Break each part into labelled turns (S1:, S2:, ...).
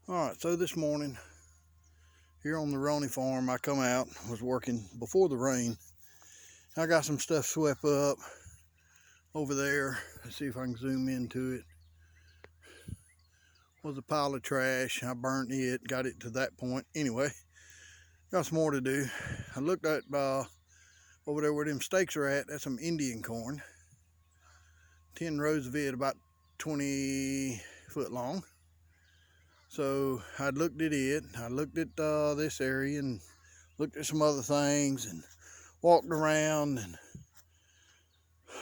S1: Alright, so this morning here on the Roney farm, I come out, was working before the rain. I got some stuff swept up over there. Let's see if I can zoom into it. Was a pile of trash. I burnt it, got it to that point. Anyway, got some more to do. I looked at over there where them stakes are at. That's some Indian corn. 10 rows of it, about 20 foot long. So I looked at it, I looked at this area and looked at some other things and walked around and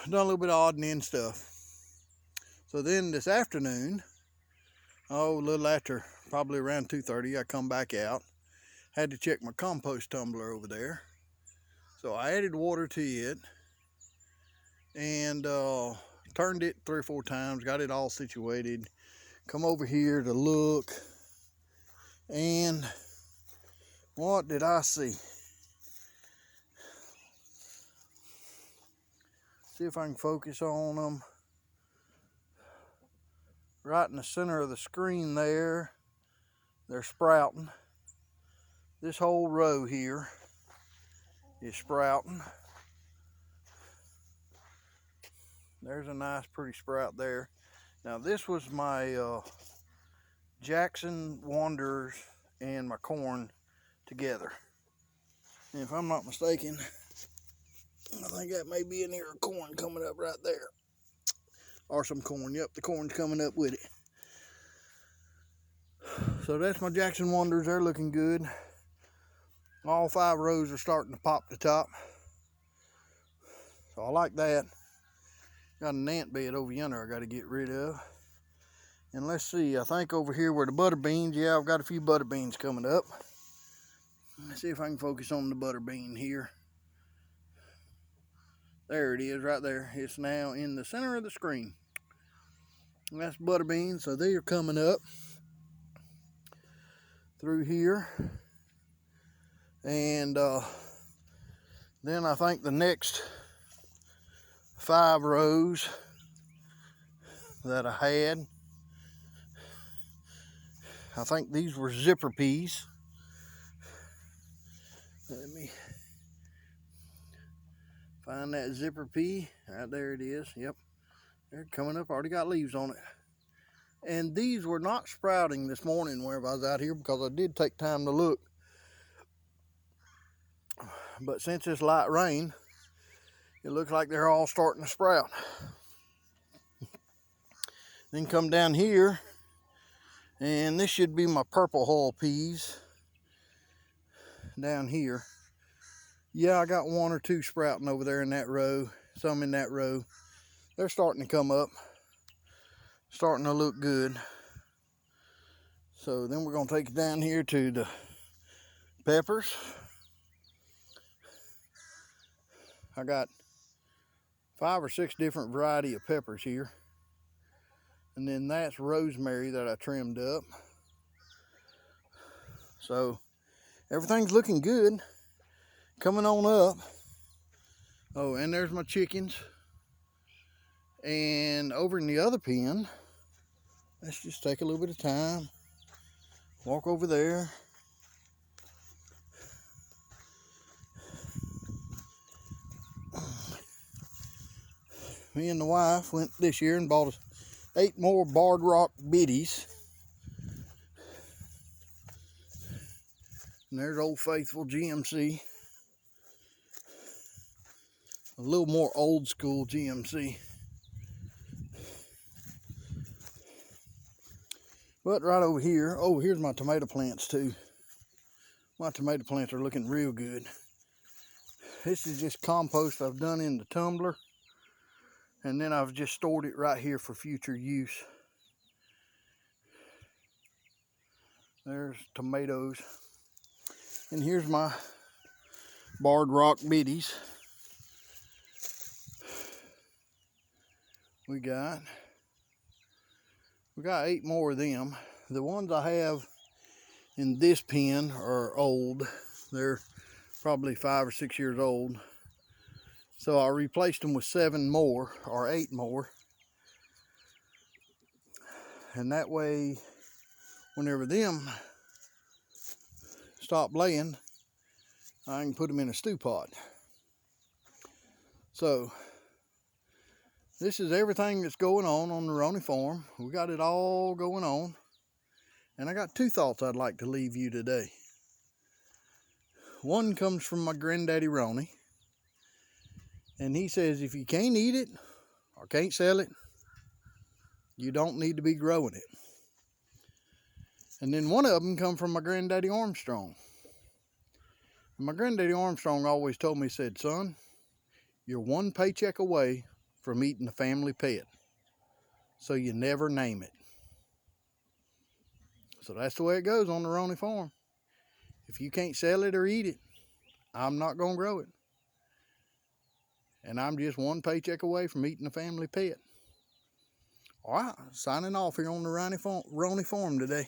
S1: done a little bit of odd and end stuff. So then this afternoon, a little after, probably around 2:30, I come back out. Had to check my compost tumbler over there. So I added water to it and turned it 3 or 4 times, got it all situated. Come over here to look, and what did I see? See if I can focus on them. Right in the center of the screen there, they're sprouting. This whole row here is sprouting. There's a nice pretty sprout there. Now this was my Jackson Wanderers and my corn together. And if I'm not mistaken, I think that may be an ear of corn coming up right there. Or some corn. Yep, the corn's coming up with it. So that's my Jackson Wanderers. They're looking good. All 5 rows are starting to pop the top. So I like that. Got an ant bed over yonder I got to get rid of. And let's see, I think over here where the butter beans, yeah, I've got a few butter beans coming up. Let's see if I can focus on the butter bean here. There it is right there. It's now in the center of the screen. And that's butter beans, so they are coming up through here. And then I think the next 5 rows that I had, I think these were zipper peas. Let me find that zipper pea. Right there it is. Yep, they're coming up. Already got leaves on it. And these were not sprouting this morning wherever I was out here, because I did take time to look. But since it's light rain, it looks like they're all starting to sprout. Then come down here, and this should be my purple hull peas down here. Yeah, I got 1 or 2 sprouting over there in that row, some in that row. They're starting to come up, starting to look good. So then we're going to take it down here to the peppers. I got 5 or 6 different variety of peppers here. And then that's rosemary that I trimmed up. So everything's looking good. Coming on up. Oh, and there's my chickens. And over in the other pen, let's just take a little bit of time. Walk over there. Me and the wife went this year and bought 8 more barred rock biddies. And there's Old Faithful GMC. A little more old school GMC. But right over here, oh, here's my tomato plants too. My tomato plants are looking real good. This is just compost I've done in the tumbler. And then I've just stored it right here for future use. There's tomatoes. And here's my barred rock biddies. We got 8 more of them. The ones I have in this pen are old. They're probably 5 or 6 years old. So I replaced them with 7 more or 8 more. And that way whenever them stop laying, I can put them in a stew pot. So this is everything that's going on the Roney farm. We got it all going on. And I got two thoughts I'd like to leave you today. One comes from my granddaddy Roney. And he says, if you can't eat it or can't sell it, you don't need to be growing it. And then one of them come from my granddaddy Armstrong. And my granddaddy Armstrong always told me, he said, son, you're one paycheck away from eating a family pet. So you never name it. So that's the way it goes on the Roney farm. If you can't sell it or eat it, I'm not going to grow it. And I'm just one paycheck away from eating a family pet. All right, signing off here on the Roney farm today.